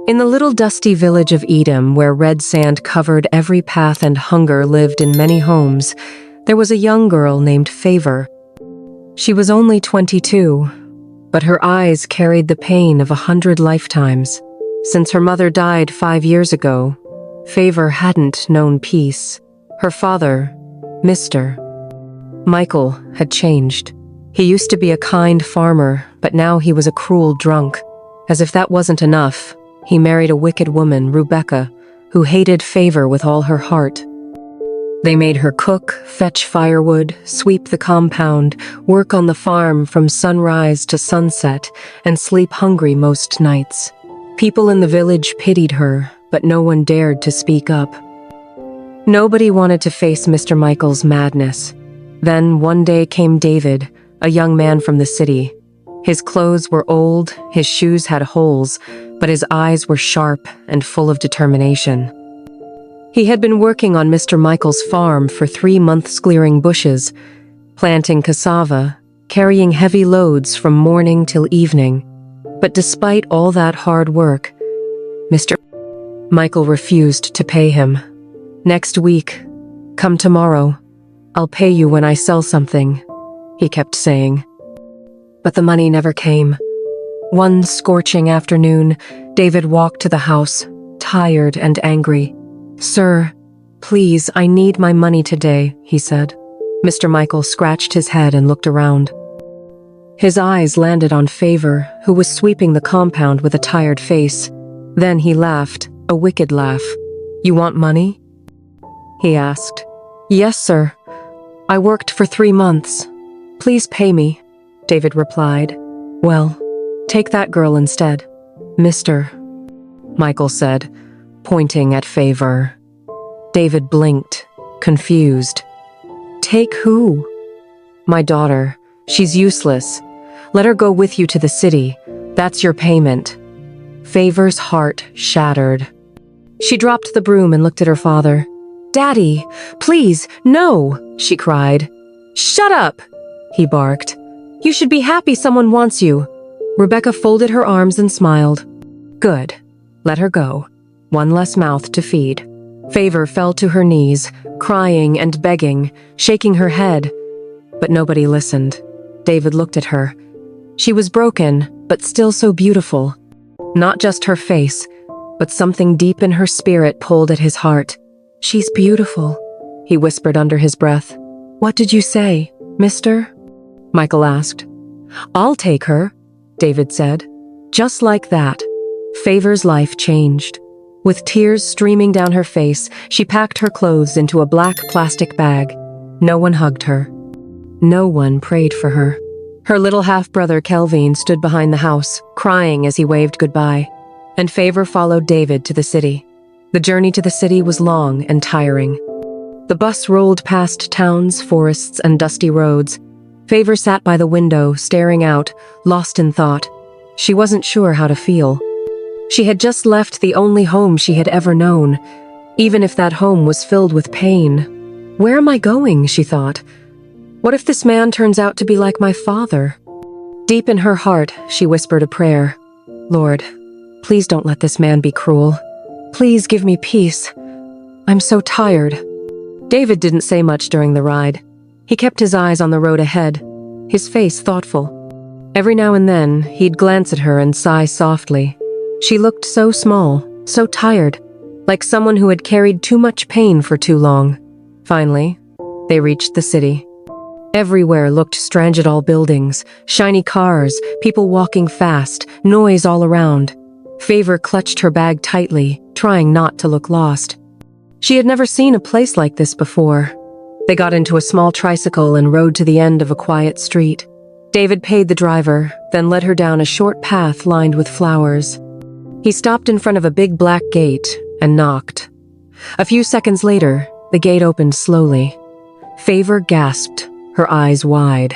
In the little dusty village of Edom, where red sand covered every path and hunger lived in many homes, there was a young girl named Favor. She was only 22, but her eyes carried the pain of 100 lifetimes. Since her mother died 5 years ago, Favor hadn't known peace. Her father, Mr. Michael, had changed. He used to be a kind farmer, but now he was a cruel drunk. As if that wasn't enough, he married a wicked woman, Rebecca, who hated Favor with all her heart. They made her cook, fetch firewood, sweep the compound, work on the farm from sunrise to sunset, and sleep hungry most nights. People in the village pitied her, but no one dared to speak up. Nobody wanted to face Mr. Michael's madness. Then one day came David, a young man from the city. His clothes were old, his shoes had holes, but his eyes were sharp and full of determination. He had been working on Mr. Michael's farm for 3 months, clearing bushes, planting cassava, carrying heavy loads from morning till evening. But despite all that hard work, Mr. Michael refused to pay him. "Next week, come tomorrow, I'll pay you when I sell something," he kept saying. But the money never came. One scorching afternoon, David walked to the house, tired and angry. "Sir, please, I need my money today," he said. Mr. Michael scratched his head and looked around. His eyes landed on Favor, who was sweeping the compound with a tired face. Then he laughed, a wicked laugh. "You want money?" he asked. "Yes, sir. I worked for 3 months. Please pay me," David replied. "Well, take that girl instead, Mr. Michael said, pointing at Favor. David blinked, confused. "Take who?" "My daughter. She's useless. Let her go with you to the city. That's your payment." Favor's heart shattered. She dropped the broom and looked at her father. "Daddy, please, no," she cried. "Shut up," he barked. "You should be happy someone wants you." Rebecca folded her arms and smiled. "Good. Let her go. One less mouth to feed." Favor fell to her knees, crying and begging, shaking her head. But nobody listened. David looked at her. She was broken, but still so beautiful. Not just her face, but something deep in her spirit pulled at his heart. "She's beautiful," he whispered under his breath. "What did you say, mister?" Michael asked. "I'll take her," David said. Just like that, Favor's life changed. With tears streaming down her face, she packed her clothes into a black plastic bag. No one hugged her. No one prayed for her. Her little half-brother Kelvin stood behind the house, crying as he waved goodbye. And Favor followed David to the city. The journey to the city was long and tiring. The bus rolled past towns, forests, and dusty roads. Favor sat by the window, staring out, lost in thought. She wasn't sure how to feel. She had just left the only home she had ever known, even if that home was filled with pain. "Where am I going?" she thought. "What if this man turns out to be like my father?" Deep in her heart, she whispered a prayer. "Lord, please don't let this man be cruel. Please give me peace. I'm so tired." David didn't say much during the ride. He kept his eyes on the road ahead, his face thoughtful. Every now and then, he'd glance at her and sigh softly. She looked so small, so tired, like someone who had carried too much pain for too long. Finally, they reached the city. Everywhere looked strange at all buildings, shiny cars, people walking fast, noise all around. Favor clutched her bag tightly, trying not to look lost. She had never seen a place like this before. They got into a small tricycle and rode to the end of a quiet street. David paid the driver, then led her down a short path lined with flowers. He stopped in front of a big black gate and knocked. A few seconds later, the gate opened slowly. Favor gasped, her eyes wide.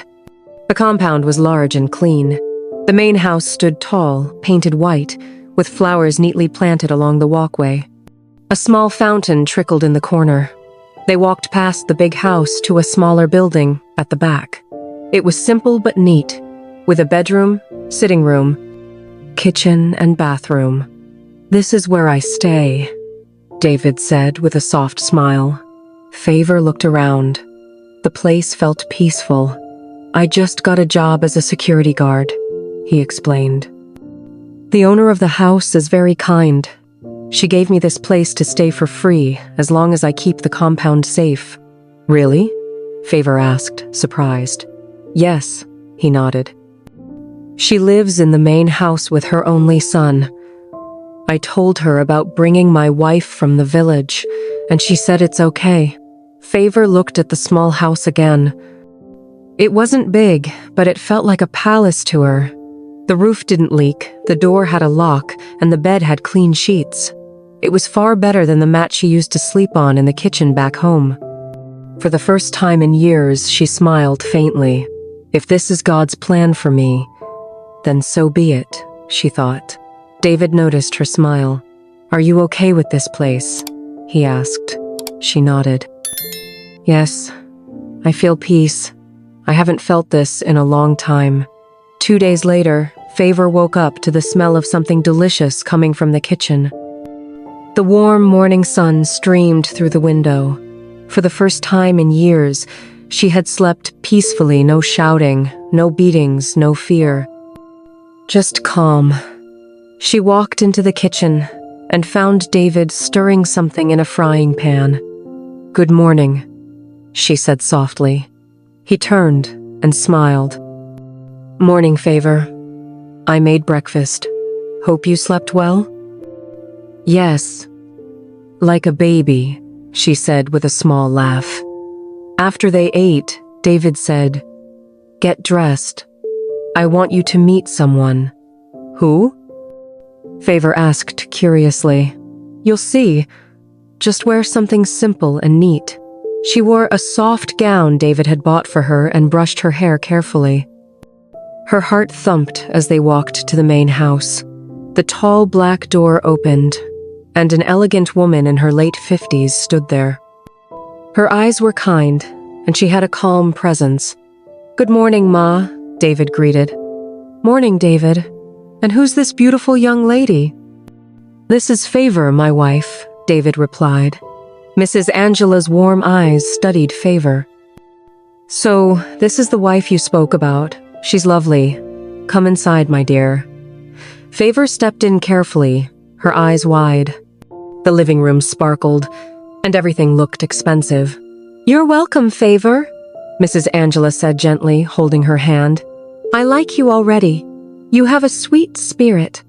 The compound was large and clean. The main house stood tall, painted white, with flowers neatly planted along the walkway. A small fountain trickled in the corner. They walked past the big house to a smaller building at the back. It was simple but neat, with a bedroom, sitting room, kitchen, and bathroom. "This is where I stay," David said with a soft smile. Favor looked around. The place felt peaceful. "I just got a job as a security guard," he explained. "The owner of the house is very kind. She gave me this place to stay for free as long as I keep the compound safe." "Really?" Favor asked, surprised. "Yes," he nodded. "She lives in the main house with her only son. I told her about bringing my wife from the village, and she said it's okay." Favor looked at the small house again. It wasn't big, but it felt like a palace to her. The roof didn't leak, the door had a lock, and the bed had clean sheets. It was far better than the mat she used to sleep on in the kitchen back home. For the first time in years, she smiled faintly. If this is God's plan for me, then so be it, she thought. David noticed her smile. "Are you okay with this place?" he asked. She nodded. "Yes, I feel peace. I haven't felt this in a long time." 2 days later, Favor woke up to the smell of something delicious coming from the kitchen. The warm morning sun streamed through the window. For the first time in years, she had slept peacefully, no shouting, no beatings, no fear. Just calm. She walked into the kitchen and found David stirring something in a frying pan. "Good morning," she said softly. He turned and smiled. "Morning, Favor. I made breakfast. Hope you slept well?" "Yes. Like a baby," she said with a small laugh. After they ate, David said, "Get dressed. I want you to meet someone." "Who?" Favor asked curiously. "You'll see. Just wear something simple and neat." She wore a soft gown David had bought for her and brushed her hair carefully. Her heart thumped as they walked to the main house. The tall black door opened, and an elegant woman in her late 50s stood there. Her eyes were kind, and she had a calm presence. "Good morning, Ma," David greeted. "Morning, David. And who's this beautiful young lady?" "This is Favor, my wife," David replied. Mrs. Angela's warm eyes studied Favor. "So, this is the wife you spoke about. She's lovely. Come inside, my dear." Favor stepped in carefully, her eyes wide. The living room sparkled, and everything looked expensive. "You're welcome, Favor," Mrs. Angela said gently, holding her hand. "I like you already. You have a sweet spirit."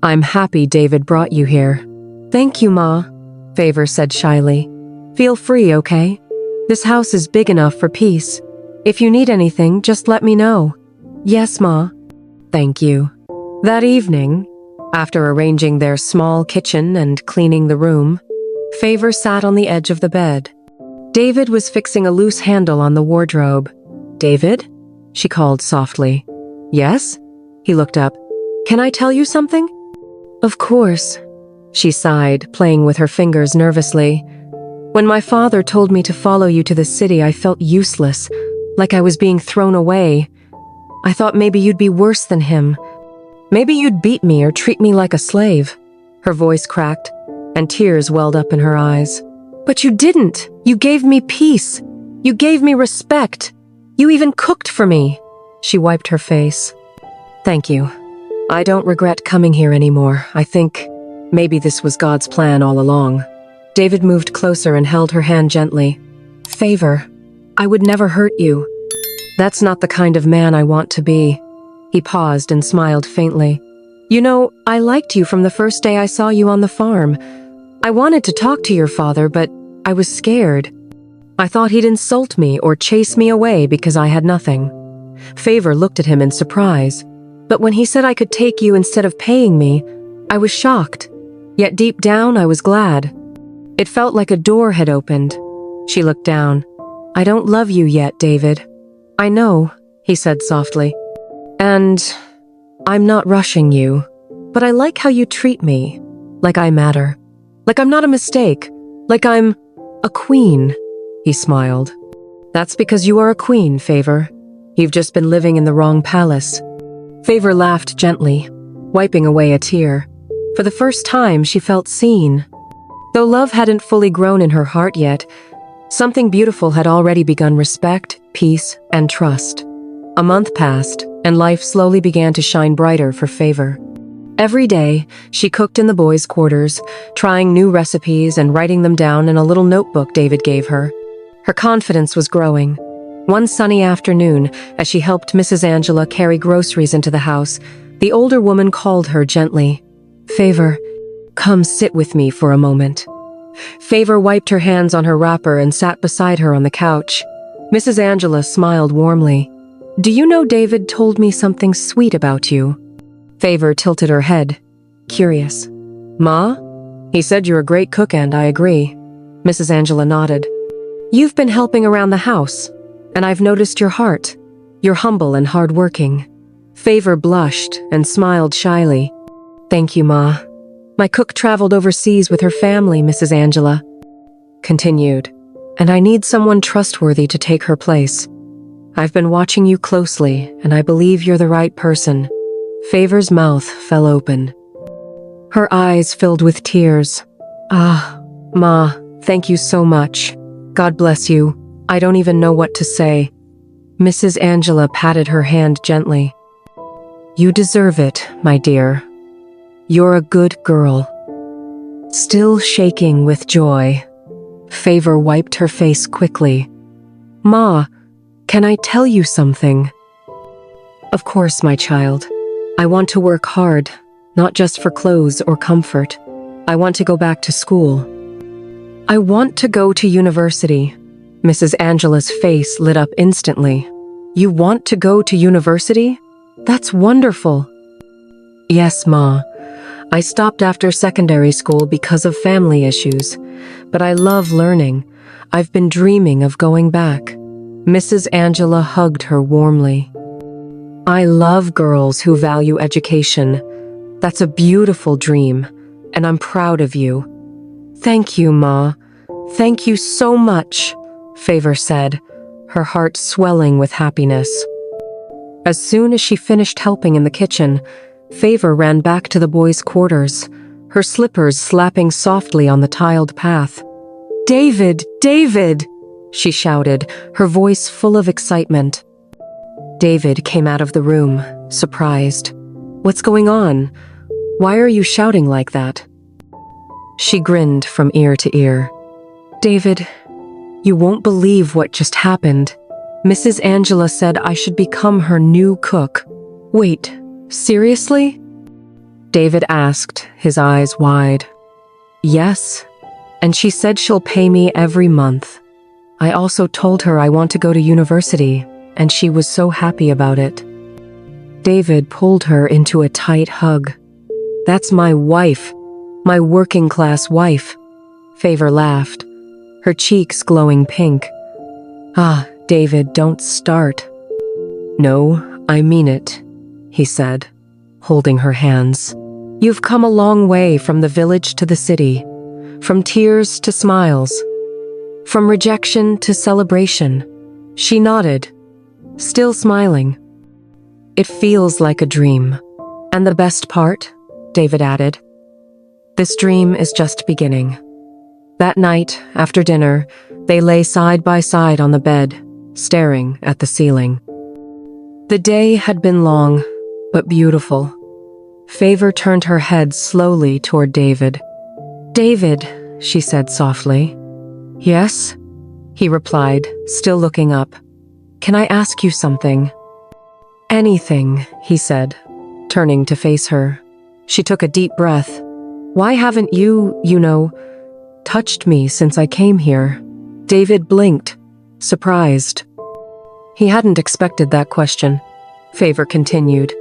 "I'm happy David brought you here." "Thank you, Ma," Favor said shyly. "Feel free, okay? This house is big enough for peace. If you need anything, just let me know." "Yes, Ma." "Thank you." That evening, after arranging their small kitchen and cleaning the room, Favor sat on the edge of the bed. David was fixing a loose handle on the wardrobe. "David?" she called softly. "Yes?" He looked up. "Can I tell you something?" "Of course," she sighed, playing with her fingers nervously. "When my father told me to follow you to the city, I felt useless, like I was being thrown away. I thought maybe you'd be worse than him. Maybe you'd beat me or treat me like a slave." Her voice cracked, and tears welled up in her eyes. "But you didn't. You gave me peace. You gave me respect. You even cooked for me." She wiped her face. "Thank you. I don't regret coming here anymore. I think maybe this was God's plan all along." David moved closer and held her hand gently. "Favor, I would never hurt you. That's not the kind of man I want to be." He paused and smiled faintly. "You know, I liked you from the first day I saw you on the farm. I wanted to talk to your father, but I was scared. I thought he'd insult me or chase me away because I had nothing." Favor looked at him in surprise. "But when he said I could take you instead of paying me, I was shocked. Yet deep down, I was glad. It felt like a door had opened." She looked down. "I don't love you yet, David." "I know," he said softly. "And I'm not rushing you, but I like how you treat me, like I matter. Like I'm not a mistake, like I'm a queen." He smiled. "That's because you are a queen, Favor. You've just been living in the wrong palace." Favor laughed gently, wiping away a tear. For the first time, she felt seen. Though love hadn't fully grown in her heart yet, something beautiful had already begun: respect, peace, and trust. A month passed, and life slowly began to shine brighter for Favor. Every day, she cooked in the boys' quarters, trying new recipes and writing them down in a little notebook David gave her. Her confidence was growing. One sunny afternoon, as she helped Mrs. Angela carry groceries into the house, the older woman called her gently. "Favor, come sit with me for a moment." Favor wiped her hands on her wrapper and sat beside her on the couch. Mrs. Angela smiled warmly. "Do you know David told me something sweet about you?" Favor tilted her head, curious. "Ma? He said you're a great cook, and I agree." Mrs. Angela nodded. "You've been helping around the house, and I've noticed your heart. You're humble and hardworking." Favor blushed and smiled shyly. "Thank you, Ma. My cook traveled overseas with her family," Mrs. Angela continued, "and I need someone trustworthy to take her place. I've been watching you closely, and I believe you're the right person." Favor's mouth fell open. Her eyes filled with tears. "Ah, Ma, thank you so much. God bless you. I don't even know what to say." Mrs. Angela patted her hand gently. "You deserve it, my dear. You're a good girl." Still shaking with joy, Favor wiped her face quickly. "Ma, can I tell you something?" "Of course, my child. I want to work hard, not just for clothes or comfort. I want to go back to school. I want to go to university." Mrs. Angela's face lit up instantly. "You want to go to university? That's wonderful." "Yes, Ma. I stopped after secondary school because of family issues, but I love learning. I've been dreaming of going back." Mrs. Angela hugged her warmly. "I love girls who value education. That's a beautiful dream, and I'm proud of you." "Thank you, Ma. Thank you so much," Favor said, her heart swelling with happiness. As soon as she finished helping in the kitchen, Favor ran back to the boys' quarters, her slippers slapping softly on the tiled path. "David! David!" she shouted, her voice full of excitement. David came out of the room, surprised. "What's going on? Why are you shouting like that?" She grinned from ear to ear. "David, you won't believe what just happened. Mrs. Angela said I should become her new cook." "Wait, seriously?" David asked, his eyes wide. "Yes, and she said she'll pay me every month. I also told her I want to go to university, and she was so happy about it." David pulled her into a tight hug. "That's my wife, my working-class wife." Favor laughed, her cheeks glowing pink. "Ah, David, don't start." "No, I mean it," he said, holding her hands. "You've come a long way from the village to the city, from tears to smiles, from rejection to celebration." She nodded, still smiling. "It feels like a dream. And the best part," David added, "this dream is just beginning." That night, after dinner, they lay side by side on the bed, staring at the ceiling. The day had been long, but beautiful. Favor turned her head slowly toward David. "David," she said softly. "Yes?" he replied, still looking up. "Can I ask you something?" "Anything," he said, turning to face her. She took a deep breath. "Why haven't you, touched me since I came here?" David blinked, surprised. He hadn't expected that question. Favor continued,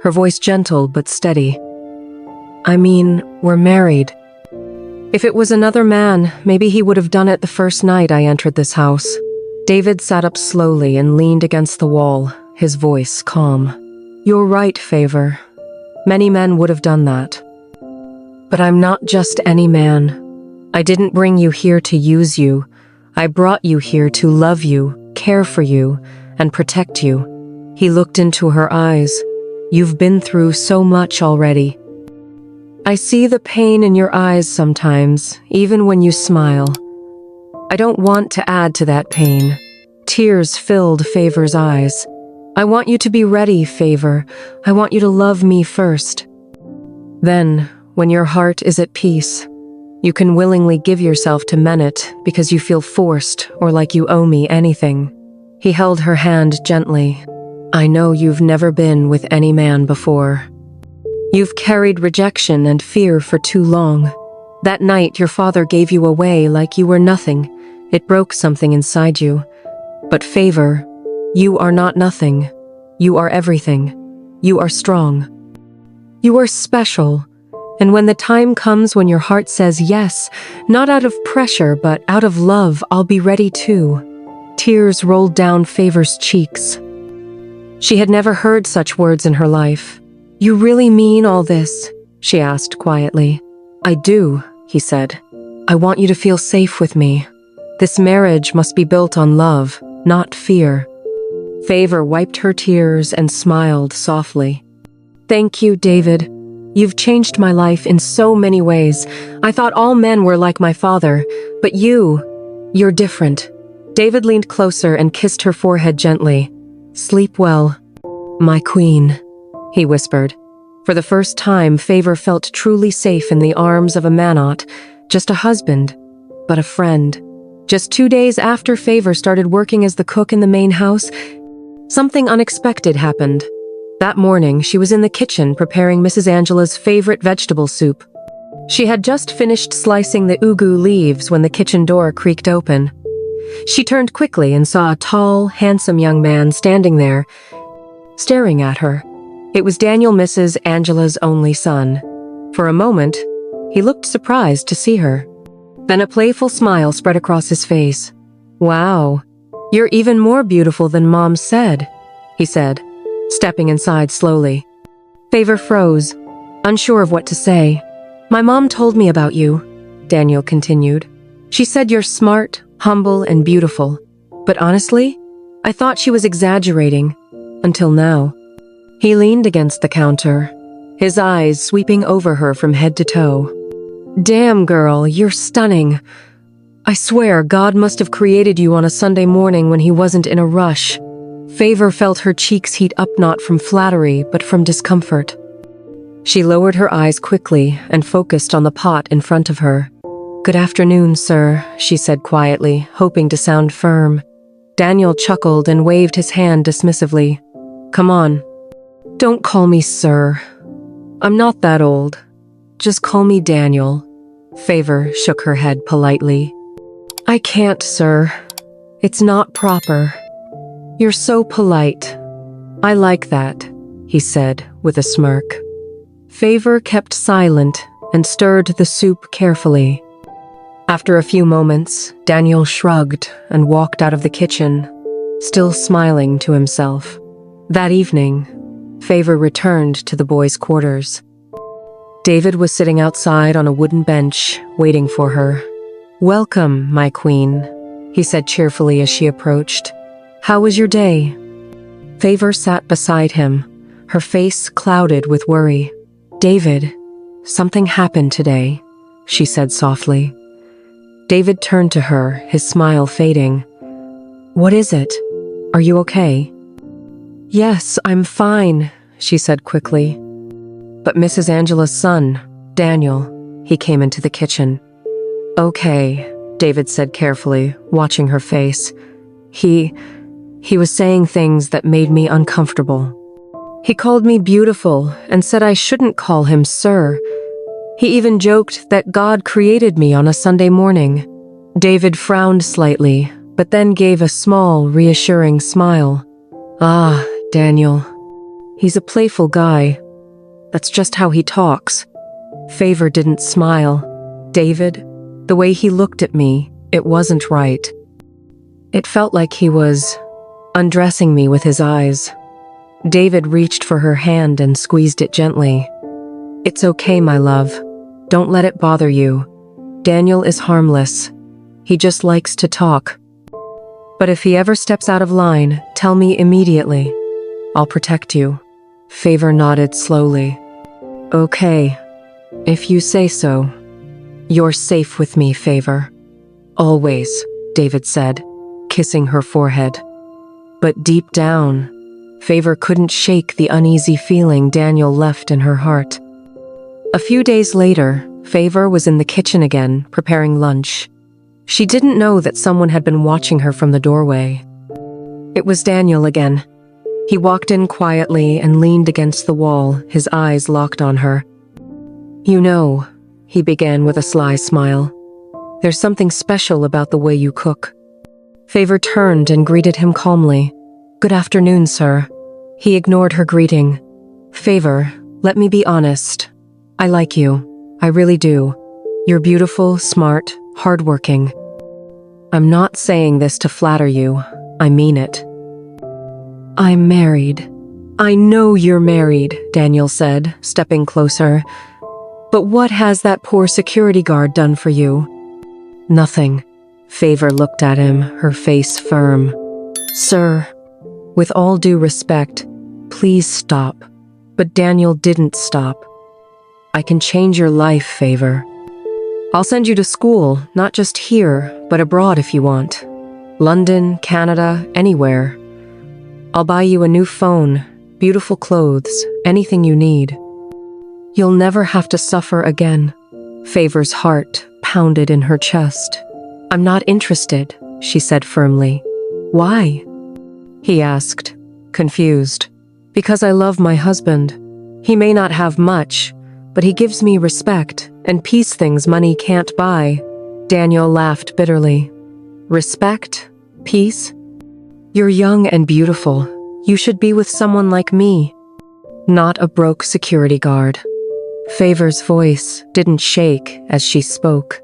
her voice gentle but steady. "I mean, we're married. If it was another man, maybe he would have done it the first night I entered this house." David sat up slowly and leaned against the wall, his voice calm. "You're right, Favor. Many men would have done that. But I'm not just any man. I didn't bring you here to use you. I brought you here to love you, care for you, and protect you." He looked into her eyes. "You've been through so much already." I see the pain in your eyes sometimes, even when you smile. I don't want to add to that pain. Tears filled Favor's eyes. I want you to be ready, Favor. I want you to love me first. Then, when your heart is at peace, you can willingly give yourself to Menet because you feel forced or like you owe me anything. He held her hand gently. I know you've never been with any man before. You've carried rejection and fear for too long. That night your father gave you away like you were nothing. It broke something inside you. But Favor, you are not nothing. You are everything. You are strong. You are special. And when the time comes when your heart says yes, not out of pressure but out of love, I'll be ready too. Tears rolled down Favor's cheeks. She had never heard such words in her life. You really mean all this? She asked quietly. I do, he said. I want you to feel safe with me. This marriage must be built on love, not fear. Favor wiped her tears and smiled softly. Thank you, David. You've changed my life in so many ways. I thought all men were like my father, but you're different. David leaned closer and kissed her forehead gently. Sleep well, my queen, he whispered. For the first time, Favor felt truly safe in the arms of a man, not just a husband, but a friend. Just 2 days after Favor started working as the cook in the main house, something unexpected happened. That morning, she was in the kitchen preparing Mrs. Angela's favorite vegetable soup. She had just finished slicing the ugu leaves when the kitchen door creaked open. She turned quickly and saw a tall, handsome young man standing there, staring at her. It was Daniel, Mrs. Angela's only son. For a moment, he looked surprised to see her. Then a playful smile spread across his face. Wow, you're even more beautiful than Mom said, he said, stepping inside slowly. Favor froze, unsure of what to say. My mom told me about you, Daniel continued. She said you're smart, humble, and beautiful. But honestly, I thought she was exaggerating, until now. He leaned against the counter, his eyes sweeping over her from head to toe. Damn, girl, you're stunning. I swear God must have created you on a Sunday morning when he wasn't in a rush. Favor felt her cheeks heat up not from flattery, but from discomfort. She lowered her eyes quickly and focused on the pot in front of her. Good afternoon, sir, she said quietly, hoping to sound firm. Daniel chuckled and waved his hand dismissively. Come on. Don't call me sir. I'm not that old. Just call me Daniel. Favor shook her head politely. I can't, sir. It's not proper. You're so polite. I like that, he said with a smirk. Favor kept silent and stirred the soup carefully. After a few moments, Daniel shrugged and walked out of the kitchen, still smiling to himself. That evening, Favor returned to the boys' quarters. David was sitting outside on a wooden bench, waiting for her. Welcome, my queen, he said cheerfully as she approached. How was your day? Favor sat beside him, her face clouded with worry. David, something happened today, she said softly. David turned to her, his smile fading. What is it? Are you okay? Yes, I'm fine, she said quickly. But Mrs. Angela's son, Daniel, he came into the kitchen. Okay, David said carefully, watching her face. He was saying things that made me uncomfortable. He called me beautiful and said I shouldn't call him sir. He even joked that God created me on a Sunday morning. David frowned slightly, but then gave a small, reassuring smile. Ah, Daniel. He's a playful guy. That's just how he talks. Favor didn't smile. David, the way he looked at me, it wasn't right. It felt like he was undressing me with his eyes. David reached for her hand and squeezed it gently. It's okay, my love. Don't let it bother you. Daniel is harmless. He just likes to talk. But if he ever steps out of line, tell me immediately. I'll protect you. Favor nodded slowly. Okay. If you say so. You're safe with me, Favor. Always, David said, kissing her forehead. But deep down, Favor couldn't shake the uneasy feeling Daniel left in her heart. A few days later, Favor was in the kitchen again, preparing lunch. She didn't know that someone had been watching her from the doorway. It was Daniel again. He walked in quietly and leaned against the wall, his eyes locked on her. "You know," he began with a sly smile, "there's something special about the way you cook." Favor turned and greeted him calmly. "Good afternoon, sir." He ignored her greeting. "Favor, let me be honest. I like you. I really do. You're beautiful, smart, hardworking. I'm not saying this to flatter you. I mean it." "I'm married." "I know you're married," Daniel said, stepping closer. "But what has that poor security guard done for you?" "Nothing." Favor looked at him, her face firm. "Sir, with all due respect, please stop." But Daniel didn't stop. "I can change your life, Favor. I'll send you to school, not just here, but abroad if you want. London, Canada, anywhere. I'll buy you a new phone, beautiful clothes, anything you need. You'll never have to suffer again." Favor's heart pounded in her chest. "I'm not interested," she said firmly. "Why?" he asked, confused. "Because I love my husband. He may not have much, but he gives me respect and peace, things money can't buy." Daniel laughed bitterly. "Respect? Peace? You're young and beautiful. You should be with someone like me, not a broke security guard." Favor's voice didn't shake as she spoke.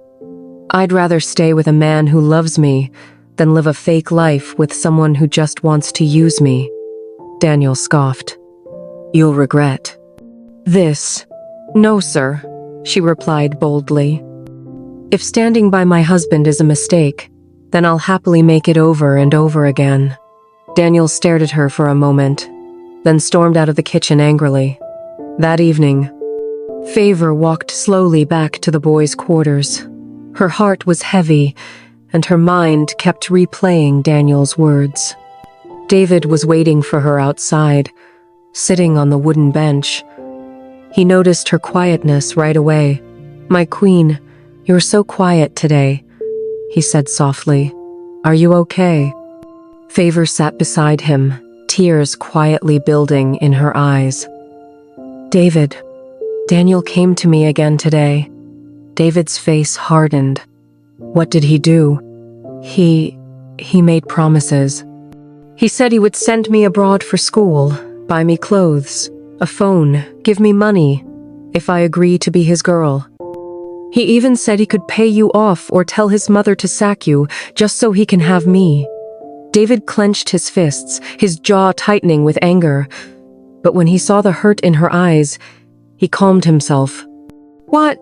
"I'd rather stay with a man who loves me than live a fake life with someone who just wants to use me." Daniel scoffed. "You'll regret this." "No, sir," she replied boldly. "If standing by my husband is a mistake, then I'll happily make it over and over again." Daniel stared at her for a moment, then stormed out of the kitchen angrily. That evening, Favor walked slowly back to the boys' quarters. Her heart was heavy, and her mind kept replaying Daniel's words. David was waiting for her outside, sitting on the wooden bench. He noticed her quietness right away. "My queen, you're so quiet today," he said softly. "Are you okay?" Favor sat beside him, tears quietly building in her eyes. "David, Daniel came to me again today." David's face hardened. "What did he do?" He made promises. He said he would send me abroad for school, buy me clothes, a phone, give me money, if I agree to be his girl. He even said he could pay you off or tell his mother to sack you, just so he can have me." David clenched his fists, his jaw tightening with anger. But when he saw the hurt in her eyes, he calmed himself. What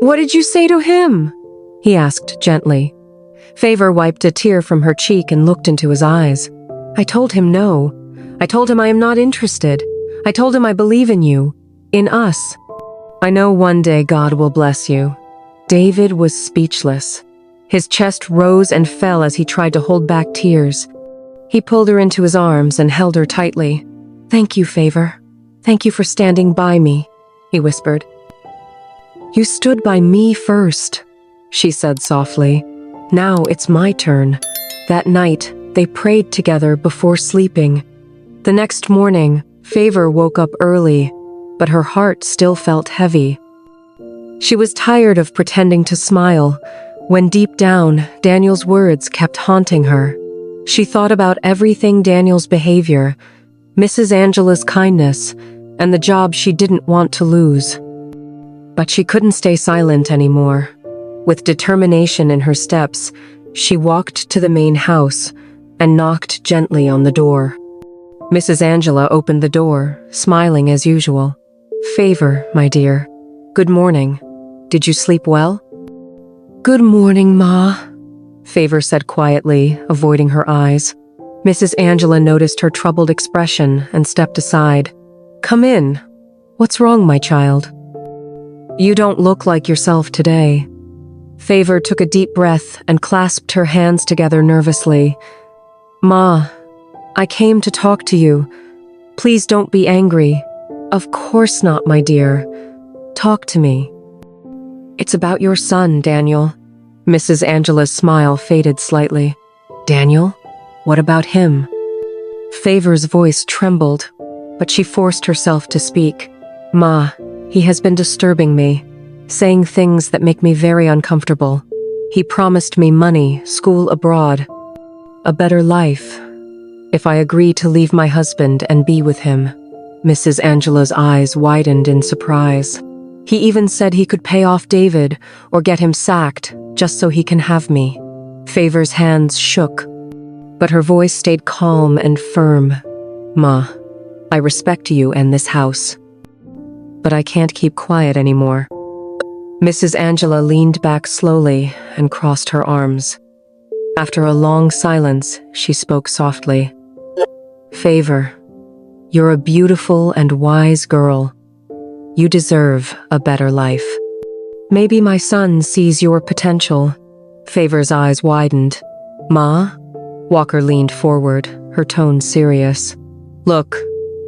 did you say to him?" he asked gently. Favor wiped a tear from her cheek and looked into his eyes. "I told him no. I told him I am not interested. I told him I believe in you, in us. I know one day God will bless you." David was speechless. His chest rose and fell as he tried to hold back tears. He pulled her into his arms and held her tightly. "Thank you, Favor. Thank you for standing by me," he whispered. "You stood by me first," she said softly. "Now it's my turn." That night, they prayed together before sleeping. The next morning, Favor woke up early, but her heart still felt heavy. She was tired of pretending to smile, when deep down, Daniel's words kept haunting her. She thought about everything: Daniel's behavior, Mrs. Angela's kindness, and the job she didn't want to lose. But she couldn't stay silent anymore. With determination in her steps, she walked to the main house and knocked gently on the door. Mrs. Angela opened the door, smiling as usual. "Favor, my dear. Good morning. Did you sleep well?" "Good morning, Ma," Favor said quietly, avoiding her eyes. Mrs. Angela noticed her troubled expression and stepped aside. "Come in. What's wrong, my child?" You don't look like yourself today." Favor took a deep breath and clasped her hands together nervously. "Ma, I came to talk to you. Please don't be angry." "Of course not, my dear. Talk to me." "It's about your son, Daniel." Mrs. Angela's smile faded slightly. "Daniel? What about him?" Favor's voice trembled, but she forced herself to speak. "Ma, he has been disturbing me, saying things that make me very uncomfortable. He promised me money, school abroad, a better life, if I agree to leave my husband and be with him." Mrs. Angela's eyes widened in surprise. "He even said he could pay off David or get him sacked just so he can have me." Favor's hands shook, but her voice stayed calm and firm. "Ma, I respect you and this house, but I can't keep quiet anymore." Mrs. Angela leaned back slowly and crossed her arms. After a long silence, she spoke softly. "Favor, you're a beautiful and wise girl. You deserve a better life. Maybe my son sees your potential." Favor's eyes widened. "Ma?" Walker leaned forward, her tone serious. "Look,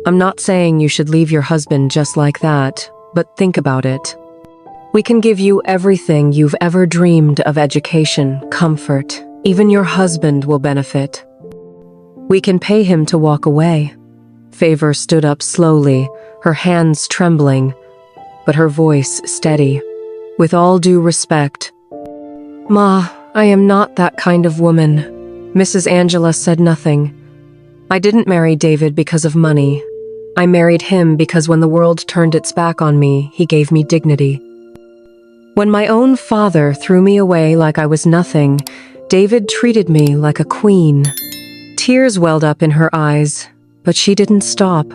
I'm not saying you should leave your husband just like that, but think about it. We can give you everything you've ever dreamed of: education, comfort. Even your husband will benefit. We can pay him to walk away." Favor stood up slowly, her hands trembling, but her voice steady. "With all due respect." "Ma, I am not that kind of woman." Mrs. Angela said nothing. "I didn't marry David because of money. I married him because when the world turned its back on me, he gave me dignity. When my own father threw me away like I was nothing, David treated me like a queen." Tears welled up in her eyes, but she didn't stop.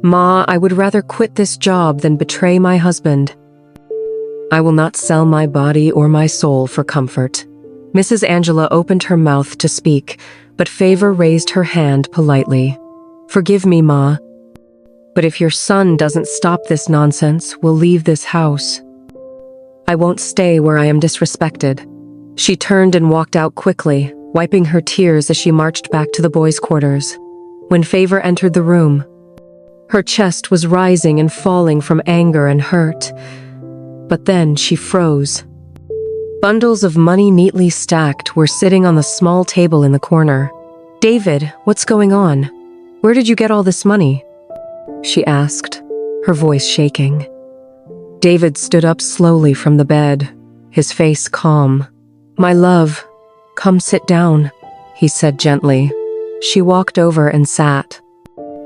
"Ma, I would rather quit this job than betray my husband. I will not sell my body or my soul for comfort." Mrs. Angela opened her mouth to speak, but Favor raised her hand politely. "Forgive me, Ma, but if your son doesn't stop this nonsense, we'll leave this house. I won't stay where I am disrespected." She turned and walked out quickly, wiping her tears as she marched back to the boys' quarters. When Favor entered the room, her chest was rising and falling from anger and hurt. But then she froze. Bundles of money neatly stacked were sitting on the small table in the corner. "David, what's going on? Where did you get all this money?" she asked, her voice shaking. David stood up slowly from the bed, his face calm. "My love, come sit down," he said gently. She walked over and sat,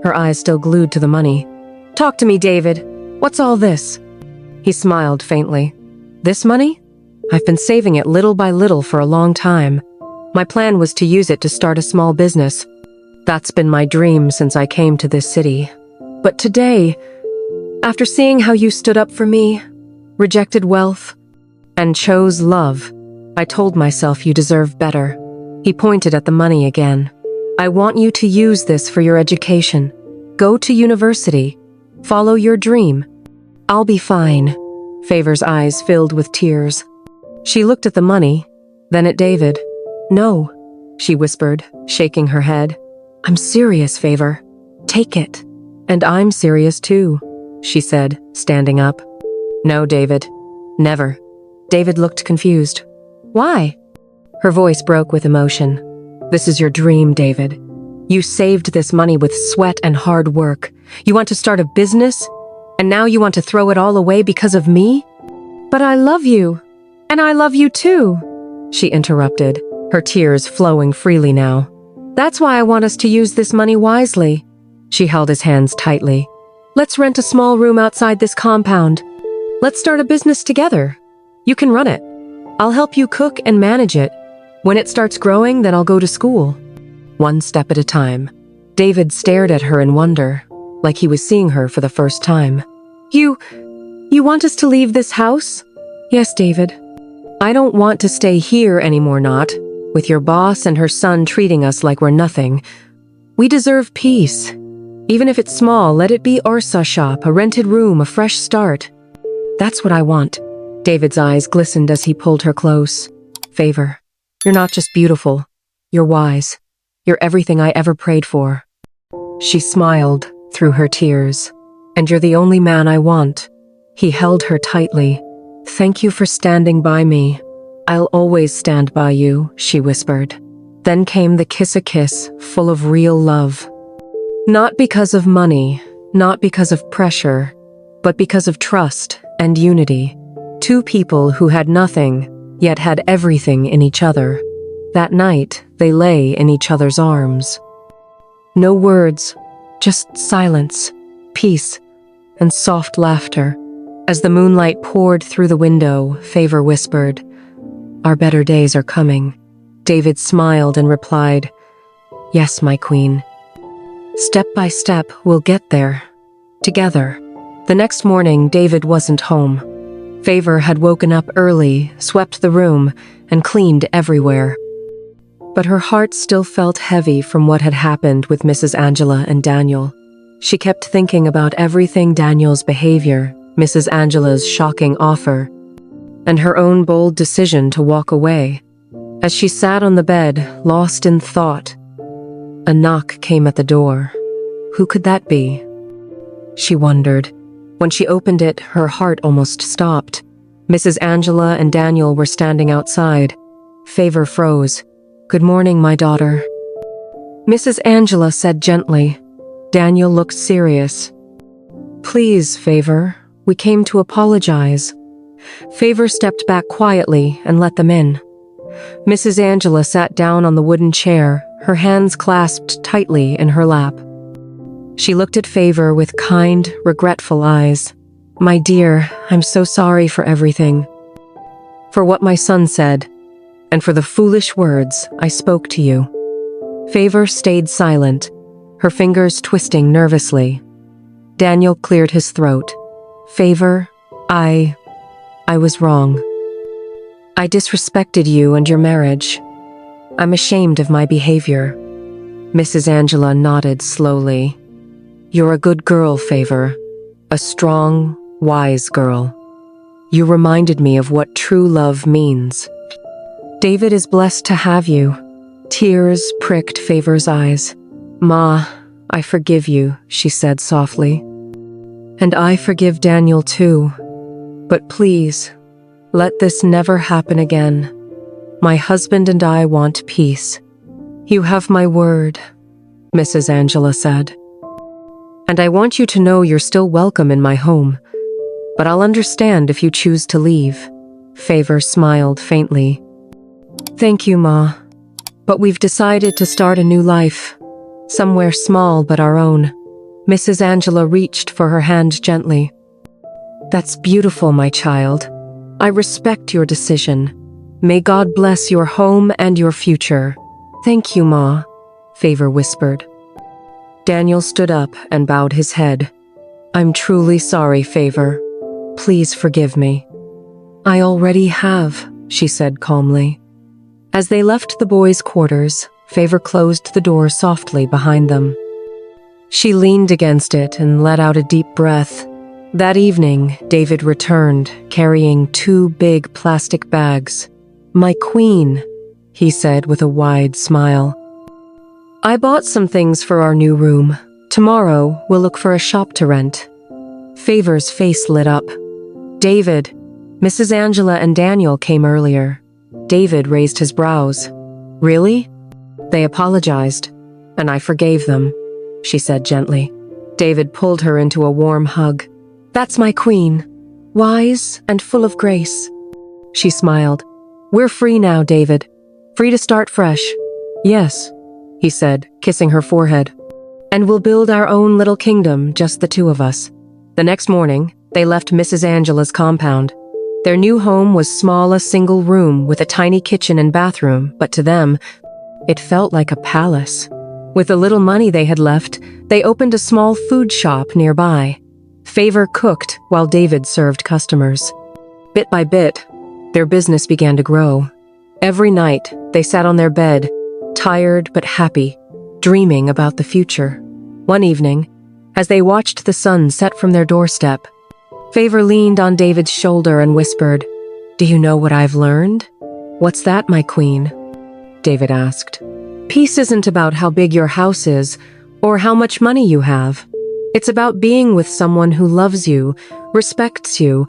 her eyes still glued to the money. "Talk to me, David. What's all this?" He smiled faintly. "This money? I've been saving it little by little for a long time. My plan was to use it to start a small business. That's been my dream since I came to this city. But today, after seeing how you stood up for me, rejected wealth, and chose love, I told myself you deserve better." He pointed at the money again. "I want you to use this for your education. Go to university. Follow your dream. I'll be fine." Favor's eyes filled with tears. She looked at the money, then at David. "No," she whispered, shaking her head. "I'm serious, Favor. Take it." "And I'm serious too," she said, standing up. "No, David. Never." David looked confused. "Why?" Her voice broke with emotion. "This is your dream, David. You saved this money with sweat and hard work. You want to start a business? And now you want to throw it all away because of me?" "But I love you. And I love you too," she interrupted, her tears flowing freely now. "That's why I want us to use this money wisely." She held his hands tightly. "Let's rent a small room outside this compound. Let's start a business together. You can run it. I'll help you cook and manage it. When it starts growing, then I'll go to school." One step at a time. David stared at her in wonder, like he was seeing her for the first time. You want us to leave this house?" "Yes, David. I don't want to stay here anymore, not with your boss and her son treating us like we're nothing. We deserve peace. Even if it's small, let it be Arsa shop, a rented room, a fresh start." That's what I want. David's eyes glistened as he pulled her close. Favor, you're not just beautiful. You're wise. You're everything I ever prayed for. She smiled through her tears. And you're the only man I want. He held her tightly. Thank you for standing by me. I'll always stand by you, she whispered. Then came the kiss-a-kiss, full of real love. Not because of money, not because of pressure, but because of trust and unity. Two people who had nothing, yet had everything in each other. That night, they lay in each other's arms. No words, just silence, peace, and soft laughter. As the moonlight poured through the window, Favor whispered, "Our better days are coming." David smiled and replied, "Yes, my queen. Step by step, we'll get there. Together." The next morning, David wasn't home. Favor had woken up early, swept the room, and cleaned everywhere. But her heart still felt heavy from what had happened with Mrs. Angela and Daniel. She kept thinking about everything: Daniel's behavior, Mrs. Angela's shocking offer, and her own bold decision to walk away. As she sat on the bed, lost in thought, a knock came at the door. Who could that be? She wondered. When she opened it, her heart almost stopped. Mrs. Angela and Daniel were standing outside. Favor froze. "Good morning, my daughter." Mrs. Angela said gently. Daniel looked serious. "Please, Favor, we came to apologize." Favor stepped back quietly and let them in. Mrs. Angela sat down on the wooden chair, her hands clasped tightly in her lap. She looked at Favor with kind, regretful eyes. "My dear, I'm so sorry for everything. For what my son said, and for the foolish words I spoke to you." Favor stayed silent, her fingers twisting nervously. Daniel cleared his throat. "Favor, I was wrong. I disrespected you and your marriage. I'm ashamed of my behavior." Mrs. Angela nodded slowly. "You're a good girl, Favor. A strong, wise girl. You reminded me of what true love means. David is blessed to have you." Tears pricked Favor's eyes. "Ma, I forgive you," she said softly. "And I forgive Daniel too. But please, let this never happen again. My husband and I want peace." "You have my word," Mrs. Angela said. "And I want you to know you're still welcome in my home. But I'll understand if you choose to leave." Favor smiled faintly. "Thank you, Ma. But we've decided to start a new life. Somewhere small but our own." Mrs. Angela reached for her hand gently. "That's beautiful, my child. I respect your decision. May God bless your home and your future." "Thank you, Ma," Favor whispered. Daniel stood up and bowed his head. "I'm truly sorry, Favor. Please forgive me." "I already have," she said calmly. As they left the boys' quarters, Favor closed the door softly behind them. She leaned against it and let out a deep breath. That evening, David returned, carrying 2 big plastic bags. "My queen," he said with a wide smile. "I bought some things for our new room. Tomorrow, we'll look for a shop to rent." Favor's face lit up. "David, Mrs. Angela and Daniel came earlier." David raised his brows. "Really?" "They apologized, and I forgave them," she said gently. David pulled her into a warm hug. "That's my queen, wise and full of grace." She smiled. "We're free now, David. Free to start fresh." "Yes," he said, kissing her forehead. "And we'll build our own little kingdom, just the 2 of us." The next morning, they left Mrs. Angela's compound. Their new home was small, a single room with a tiny kitchen and bathroom, but to them, it felt like a palace. With the little money they had left, they opened a small food shop nearby. Favor cooked while David served customers. Bit by bit, their business began to grow. Every night, they sat on their bed, tired but happy, dreaming about the future. One evening, as they watched the sun set from their doorstep, Favor leaned on David's shoulder and whispered, "Do you know what I've learned?" "What's that, my queen?" David asked. "Peace isn't about how big your house is or how much money you have. It's about being with someone who loves you, respects you,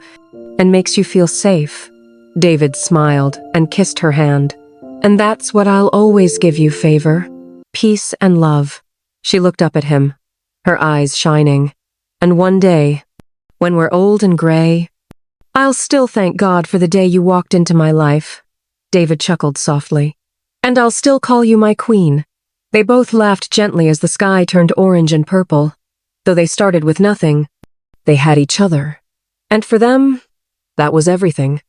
and makes you feel safe." David smiled and kissed her hand. "And that's what I'll always give you, Favor. Peace and love." She looked up at him, her eyes shining. "And one day, when we're old and gray, I'll still thank God for the day you walked into my life." David chuckled softly. "And I'll still call you my queen." They both laughed gently as the sky turned orange and purple. Though they started with nothing, they had each other. And for them, that was everything.